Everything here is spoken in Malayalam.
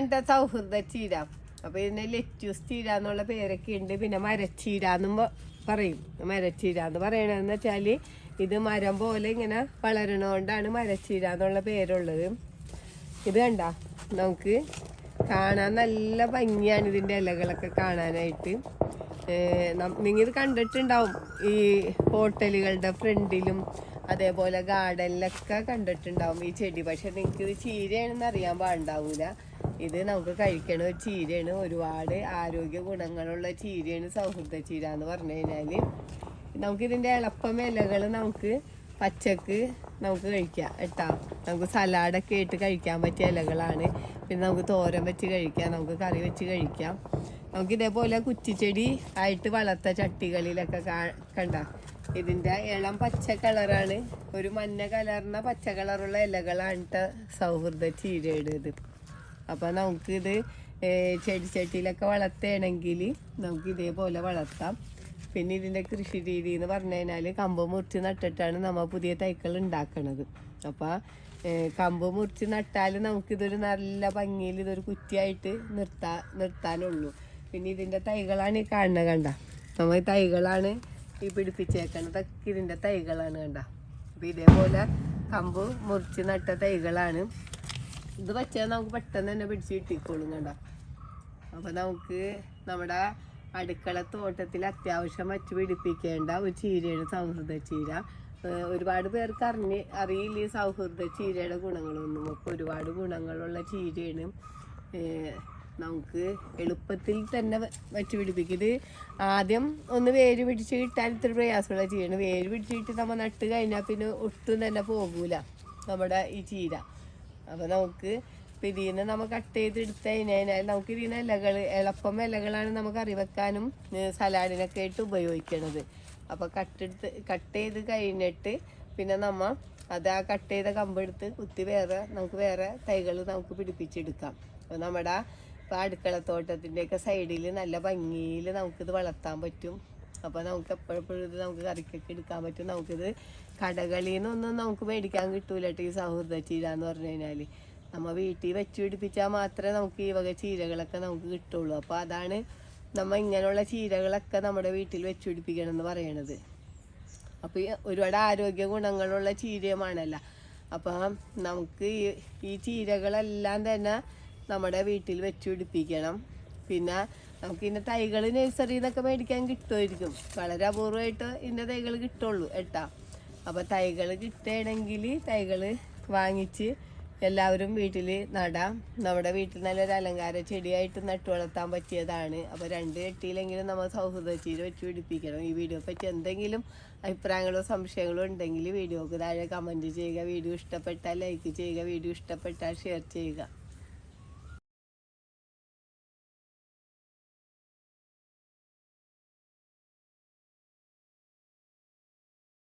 ഇങ്ങനത്തെ സൗഹൃദ ചീര. അപ്പൊ ഇതിന് ലെറ്റ്യൂസ് ചീര എന്നുള്ള പേരൊക്കെ ഉണ്ട്. പിന്നെ മരച്ചീര എന്നും പറയും. മരച്ചീര എന്ന് പറയണെന്ന് വെച്ചാല് ഇത് മരം പോലെ ഇങ്ങനെ വളരണോണ്ടാണ് മരച്ചീര എന്നുള്ള പേരുള്ളത്. ഇത് കണ്ട നമുക്ക് കാണാൻ നല്ല ഭംഗിയാണ് ഇതിൻ്റെ ഇലകളൊക്കെ കാണാനായിട്ട്. നിങ്ങൾ ഇത് കണ്ടിട്ടുണ്ടാവും ഈ ഹോട്ടലുകളുടെ ഫ്രണ്ടിലും അതേപോലെ ഗാർഡനിലൊക്കെ കണ്ടിട്ടുണ്ടാവും ഈ ചെടി. പക്ഷെ നിങ്ങൾക്ക് ഇത് ചീരയാണെന്ന് അറിയാൻ പാടുണ്ടാവൂല. ഇത് നമുക്ക് കഴിക്കണ ഒരു ചീരയാണ്. ഒരുപാട് ആരോഗ്യ ഗുണങ്ങളുള്ള ചീരയാണ് സൗഹൃദ ചീര എന്ന് പറഞ്ഞു കഴിഞ്ഞാൽ. നമുക്കിതിൻ്റെ എളുപ്പം ഇലകൾ നമുക്ക് പച്ചക്ക് നമുക്ക് കഴിക്കാം കേട്ടോ. നമുക്ക് സലാഡൊക്കെ ഇട്ട് കഴിക്കാൻ പറ്റിയ ഇലകളാണ്. പിന്നെ നമുക്ക് തോരൻ വെച്ച് കഴിക്കാം, നമുക്ക് കറി വെച്ച് കഴിക്കാം. നമുക്ക് ഇതേപോലെ കുറ്റിച്ചെടി ആയിട്ട് വളർത്ത ചട്ടികളിലൊക്കെ കണ്ട ഇതിൻ്റെ ഇളം പച്ച കളറാണ്. ഒരു മഞ്ഞ കലർന്ന പച്ച കളറുള്ള ഇലകളാണ് സൗഹൃദ ചീരയുടേത്. അപ്പം നമുക്കിത് ചെടിച്ചട്ടിയിലൊക്കെ വളർത്തുകയാണെങ്കിൽ നമുക്ക് ഇതേപോലെ വളർത്താം. പിന്നെ ഇതിൻ്റെ കൃഷി രീതി എന്ന് പറഞ്ഞു കഴിഞ്ഞാൽ കമ്പ് മുറിച്ച് നട്ടിട്ടാണ് നമ്മൾ പുതിയ തൈകൾ ഉണ്ടാക്കണത്. അപ്പോൾ കമ്പ് മുറിച്ച് നട്ടാൽ നമുക്കിതൊരു നല്ല ഭംഗിയിൽ ഇതൊരു കുറ്റിയായിട്ട് നിർത്താനുള്ളൂ. പിന്നെ ഇതിൻ്റെ തൈകളാണ് ഈ കാണുന്നത് കണ്ട. നമ്മൾ ഈ തൈകളാണ് ഈ പിടിപ്പിച്ചേക്കണതൊക്കെ ഇതിൻ്റെ തൈകളാണ് കണ്ട. അപ്പോൾ ഇതേപോലെ കമ്പ് മുറിച്ച് നട്ട തൈകളാണ്. ഇത് വെച്ചാൽ നമുക്ക് പെട്ടെന്ന് തന്നെ പിടിച്ച് കിട്ടിക്കോളും കണ്ട. അപ്പോൾ നമുക്ക് നമ്മുടെ അടുക്കള തോട്ടത്തിൽ അത്യാവശ്യം വച്ച് പിടിപ്പിക്കേണ്ട ഒരു ചീരയാണ് സൗഹൃദ ചീര. ഒരുപാട് പേർക്ക് അറിയില്ല ഈ സൗഹൃദ ചീരയുടെ ഗുണങ്ങളൊന്നും. അപ്പോൾ ഒരുപാട് ഗുണങ്ങളുള്ള ചീരയാണ്. നമുക്ക് എളുപ്പത്തിൽ തന്നെ വച്ച് പിടിപ്പിക്കും. ഇത് ആദ്യം ഒന്ന് വേര് പിടിച്ച് കിട്ടാൻ ഇത്ര പ്രയാസമുള്ള ചീരയാണ്. വേര് പിടിച്ചിട്ട് നമ്മൾ നട്ട് കഴിഞ്ഞാൽ പിന്നെ ഒട്ടും തന്നെ പോകൂല നമ്മുടെ ഈ ചീര. അപ്പോൾ നമുക്ക് ഇതിൽ നിന്ന് നമ്മൾ കട്ട് ചെയ്തെടുത്ത് കഴിഞ്ഞാൽ നമുക്ക് ഇതിന് എളുപ്പം ഇലകളാണ് നമുക്ക് കറി വെക്കാനും സലാഡിനൊക്കെ ആയിട്ട് ഉപയോഗിക്കണത്. അപ്പോൾ കട്ട് ചെയ്ത് കഴിഞ്ഞിട്ട് പിന്നെ നമ്മൾ അത് ആ കട്ട് ചെയ്ത കമ്പെടുത്ത് കുത്തി നമുക്ക് വേറെ തൈകൾ നമുക്ക് പിടിപ്പിച്ചെടുക്കാം. അപ്പോൾ നമ്മുടെ ഇപ്പോൾ അടുക്കളത്തോട്ടത്തിൻ്റെയൊക്കെ സൈഡിൽ നല്ല ഭംഗിയിൽ നമുക്കിത് വളർത്താൻ പറ്റും. അപ്പോൾ നമുക്ക് എപ്പോഴെപ്പോഴും ഇത് നമുക്ക് കറിക്കൊക്കെ എടുക്കാൻ പറ്റും. നമുക്കിത് കടകളിൽ നിന്നൊന്നും നമുക്ക് മേടിക്കാൻ കിട്ടൂല കേട്ടോ ഈ സൗഹൃദ ചീര എന്ന് പറഞ്ഞു കഴിഞ്ഞാൽ. നമ്മൾ വീട്ടിൽ വെച്ച് പിടിപ്പിച്ചാൽ മാത്രമേ നമുക്ക് ഈ വക ചീരകളൊക്കെ നമുക്ക് കിട്ടുള്ളൂ. അപ്പോൾ അതാണ് നമ്മൾ ഇങ്ങനെയുള്ള ചീരകളൊക്കെ നമ്മുടെ വീട്ടിൽ വെച്ച് പിടിപ്പിക്കണം എന്ന് പറയണത്. അപ്പോൾ ഒരുപാട് ആരോഗ്യ ഗുണങ്ങളുള്ള ചീരയുമാണല്ലോ. അപ്പം നമുക്ക് ഈ ചീരകളെല്ലാം തന്നെ നമ്മുടെ വീട്ടിൽ വെച്ച് പിടിപ്പിക്കണം. പിന്നെ നമുക്ക് ഇതിൻ്റെ തൈകൾ നഴ്സറിയിൽ നിന്നൊക്കെ മേടിക്കാൻ കിട്ടുമായിരിക്കും. വളരെ അപൂർവമായിട്ട് ഇതിൻ്റെ തൈകൾ കിട്ടുള്ളൂ കേട്ടോ. അപ്പോൾ തൈകൾ കിട്ടുകയാണെങ്കിൽ തൈകൾ വാങ്ങിച്ച് എല്ലാവരും വീട്ടിൽ നടാം. നമ്മുടെ വീട്ടിൽ നല്ലൊരു അലങ്കാര ചെടിയായിട്ട് നട്ടു വളർത്താൻ പറ്റിയതാണ്. അപ്പോൾ 2 ചട്ടിയിലെങ്കിലും നമ്മൾ സൗഹൃദ ചീര വെച്ച് പിടിപ്പിക്കണം. ഈ വീഡിയോ പറ്റി എന്തെങ്കിലും അഭിപ്രായങ്ങളോ സംശയങ്ങളോ ഉണ്ടെങ്കിൽ വീഡിയോക്ക് താഴെ കമൻറ്റ് ചെയ്യുക. വീഡിയോ ഇഷ്ടപ്പെട്ടാൽ ലൈക്ക് ചെയ്യുക. വീഡിയോ ഇഷ്ടപ്പെട്ടാൽ ഷെയർ ചെയ്യുക.